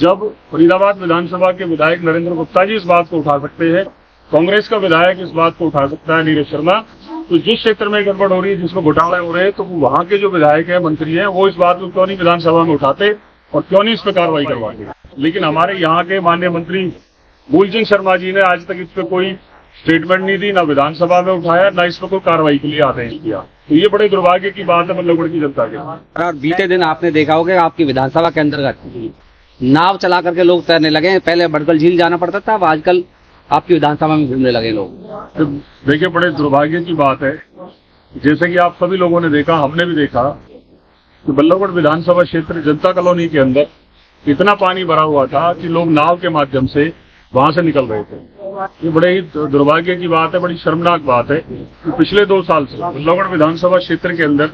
जब फरीदाबाद विधानसभा के विधायक नरेंद्र गुप्ता जी इस बात को उठा सकते हैं, कांग्रेस का विधायक इस बात को उठा सकता है नीरज शर्मा, तो जिस क्षेत्र में गड़बड़ हो रही है, जिसमें घोटाले हो रहे हैं, तो वहां के जो विधायक है, मंत्री हैं, वो इस बात को क्यों नहीं विधानसभा में उठाते और क्यों नहीं इस पर कार्रवाई करवाते। लेकिन हमारे यहाँ के माननीय मंत्री मूलचंद शर्मा जी ने आज तक इस पर कोई स्टेटमेंट नहीं दी, ना विधानसभा में उठाया, ना इस पर कोई कार्रवाई के लिए आदेश किया। तो ये बड़े दुर्भाग्य की बात है बल्लभगढ़ की जनता के। और बीते दिन आपने देखा होगा आपकी विधानसभा के अंतर्गत नाव चला करके लोग तैरने लगे। पहले बड़गल झील जाना पड़ता था, अब आजकल आपकी विधानसभा में घूमने लगे लोग। तो देखिए, बड़े दुर्भाग्य की बात है, जैसे कि आप सभी लोगों ने देखा, हमने भी देखा कि बल्लभगढ़ विधानसभा क्षेत्र जनता कॉलोनी के अंदर इतना पानी भरा हुआ था कि लोग नाव के माध्यम से वहां से निकल रहे थे। ये बड़े ही दुर्भाग्य की बात है, बड़ी शर्मनाक बात है कि पिछले 2 साल से बल्लभगढ़ विधानसभा क्षेत्र के अंदर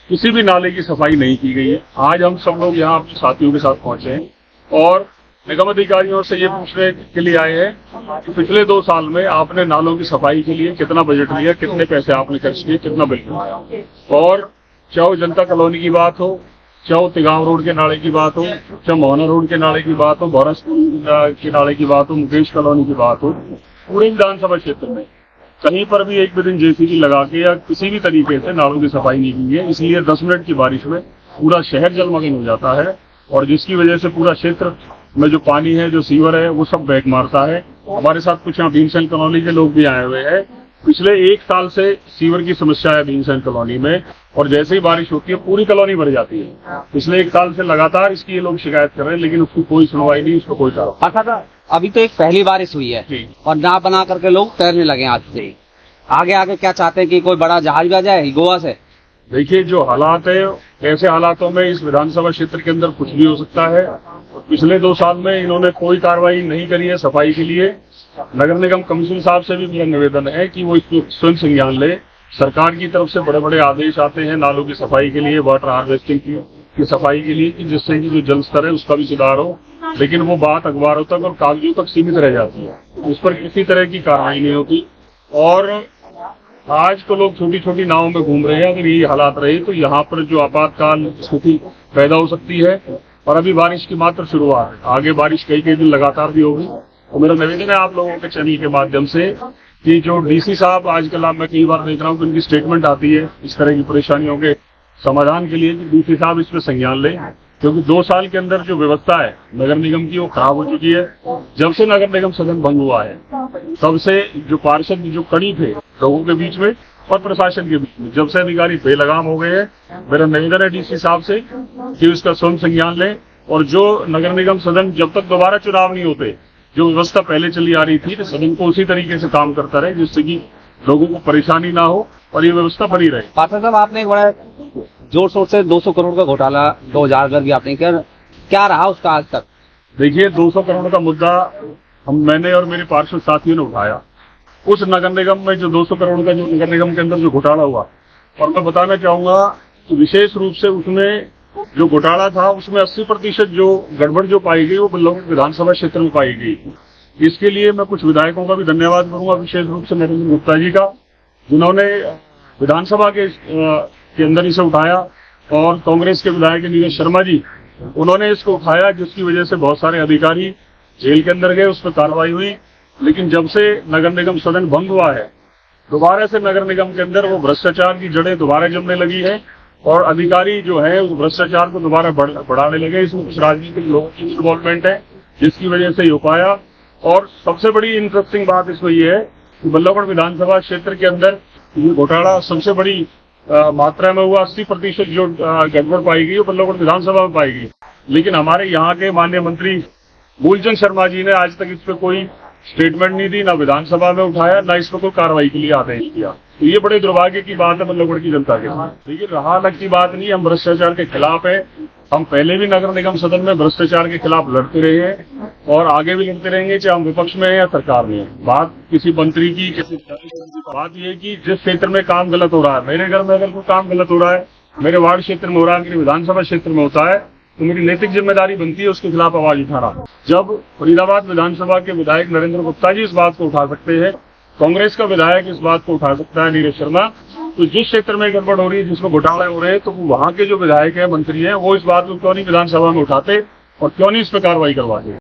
किसी भी नाले की सफाई नहीं की गई है। आज हम सब लोग यहाँ अपने साथियों के साथ पहुंचे हैं और निगम अधिकारियों से ये पूछने के लिए आए हैं कि पिछले 2 साल में आपने नालों की सफाई के लिए कितना बजट लिया, कितने पैसे आपने खर्च किए, कितना बिल आया। और चाहे जनता कॉलोनी की बात हो, चाहे तिगांव रोड के नाले की बात हो, चाहे मोहना रोड के नाले की बात हो, भौरस के नाले की बात हो, मुकेश कॉलोनी की बात हो, पूरे विधानसभा क्षेत्र में कहीं पर भी एक भी दिन जेसीबी लगा के या किसी भी तरीके से नालों की सफाई नहीं की है। इसलिए 10 मिनट की बारिश में पूरा शहर जलमग्न हो जाता है और जिसकी वजह से पूरा क्षेत्र में जो पानी है, जो सीवर है, वो सब बैक मारता है। हमारे साथ कुछ यहाँ भीमसेन कॉलोनी के लोग भी आए हुए हैं। पिछले 1 साल से सीवर की समस्या है भीमसेन कॉलोनी में और जैसे ही बारिश होती है पूरी कॉलोनी भर जाती है। पिछले 1 साल से लगातार इसकी ये लोग शिकायत कर रहे हैं, लेकिन उसकी कोई सुनवाई नहीं, उसको कोई कार्रवाई। अभी तो एक पहली बारिश हुई है और नाव बना करके लोग तैरने लगे आज से। आगे आगे क्या चाहते हैं कि कोई बड़ा जहाज आ जाए गोवा से? देखिए, जो हालात है, ऐसे हालातों में इस विधानसभा क्षेत्र के अंदर कुछ भी हो सकता है। पिछले 2 साल में इन्होंने कोई कार्रवाई नहीं करी है सफाई के लिए। नगर निगम कमिश्नर साहब से भी मेरा निवेदन है कि वो इसको स्वयं संज्ञान ले। सरकार की तरफ से बड़े बड़े आदेश आते हैं नालों की सफाई के लिए, वाटर हार्वेस्टिंग की सफाई के लिए, कि जिससे कि जो जल स्तर है उसका भी सुधार हो, लेकिन वो बात अखबारों तक और कागजों तक सीमित रह जाती है। उस पर किसी तरह की कार्रवाई नहीं होती और आज तो लोग छोटी छोटी नावों में घूम रहे हैं। अगर ये हालात रहे तो यहाँ पर जो आपातकाल स्थिति पैदा हो सकती है। और अभी बारिश की मात्र शुरुआत है, आगे बारिश कई दिन लगातार भी होगी। तो मेरा निवेदन है आप लोगों के चैनल के माध्यम से कि जो डीसी साहब, आजकल मैं कई बार देख रहा हूँ कि उनकी स्टेटमेंट आती है इस तरह की परेशानियों के समाधान के लिए, कि डीसी साहब इसमें संज्ञान लें, क्योंकि 2 साल के अंदर जो व्यवस्था है नगर निगम की वो खराब हो चुकी है। जब से नगर निगम सदन भंग हुआ है तब से जो पार्षद जो कड़ी थे लोगों के बीच में और प्रशासन के बीच में, जब से अधिकारी बेलगाम हो गए हैं, मेरा निवेदन है डीसी साहब से कि उसका स्वयं संज्ञान लें। और जो नगर निगम सदन, जब तक दोबारा चुनाव नहीं होते, जो व्यवस्था पहले चली आ रही थी, तो सदन को उसी तरीके से काम करता रहे जिससे कि लोगों को परेशानी ना हो और ये व्यवस्था बनी रहे। पाठक साहब, आपने एक बड़ा जोर शोर से 200 करोड़ का घोटाला 2000 भी आपने क्या रहा उसका आज तक? देखिए, 200 करोड़ का मुद्दा मैंने और मेरे पार्षद साथियों ने उठाया। उस नगर निगम में जो 200 करोड़ का जो नगर निगम के अंदर जो घोटाला हुआ, और मैं बताना चाहूंगा कि विशेष रूप से उसमें जो घोटाला था उसमें 80% जो गड़बड़ जो पाई गई वो बल्लभगढ़ विधानसभा क्षेत्र में पाई गई। इसके लिए मैं कुछ विधायकों का भी धन्यवाद करूंगा, विशेष रूप से नरेंद्र गुप्ता जी का, जिन्होंने विधानसभा के अंदर इसे उठाया, और कांग्रेस के विधायक नीरज शर्मा जी, उन्होंने इसको उठाया, जिसकी वजह से बहुत सारे अधिकारी जेल के अंदर गए, उस पर कार्रवाई हुई। लेकिन जब से नगर निगम सदन भंग हुआ है, दोबारा से नगर निगम के अंदर वो भ्रष्टाचार की जड़ें दोबारा जमने लगी है और अधिकारी जो है उस भ्रष्टाचार को दोबारा बढ़ाने लगे। इसमें कुछ राजनीतिक लोगों की इन्वॉल्वमेंट है, जिसकी वजह से ये हो पाया। और सबसे बड़ी इंटरेस्टिंग बात इसमें यह है कि बल्लभगढ़ विधानसभा क्षेत्र के अंदर ये घोटाला सबसे बड़ी मात्रा में हुआ। 80% जो गड़बड़ पाई गई वो बल्लभगढ़ विधानसभा में पाई गई। लेकिन हमारे यहाँ के माननीय मंत्री मूलचंद शर्मा जी ने आज तक इस पर कोई स्टेटमेंट नहीं दी, ना विधानसभा में उठाया, ना इस पर कोई कार्रवाई के लिए आदेश किया। तो ये बड़े दुर्भाग्य की बात है बल्लभगढ़ की जनता के। देखिए, रहा अलग की बात नहीं, हम भ्रष्टाचार के खिलाफ है। हम पहले भी नगर निगम सदन में भ्रष्टाचार के खिलाफ लड़ते रहे हैं और आगे भी लड़ते रहेंगे, चाहे हम विपक्ष में है या सरकार में है। बात किसी मंत्री की, किसी बात यह है कि जिस क्षेत्र में काम गलत हो रहा है, मेरे घर में अगर कोई काम गलत हो रहा है, मेरे वार्ड क्षेत्र में हो रहा है, मेरे विधानसभा क्षेत्र में होता है, तो मेरी नैतिक जिम्मेदारी बनती है उसके खिलाफ आवाज उठाना। जब फरीदाबाद विधानसभा के विधायक नरेंद्र गुप्ता जी इस बात को उठा सकते हैं, कांग्रेस का विधायक इस बात को उठा सकता है नीरज शर्मा, तो जिस क्षेत्र में गड़बड़ हो रही है, जिसमें घोटाले हो रहे हैं, तो वहां के जो विधायक है, मंत्री हैं, वो इस बात को क्यों नहीं विधानसभा में उठाते और क्यों नहीं इस पर कार्रवाई करवा दी।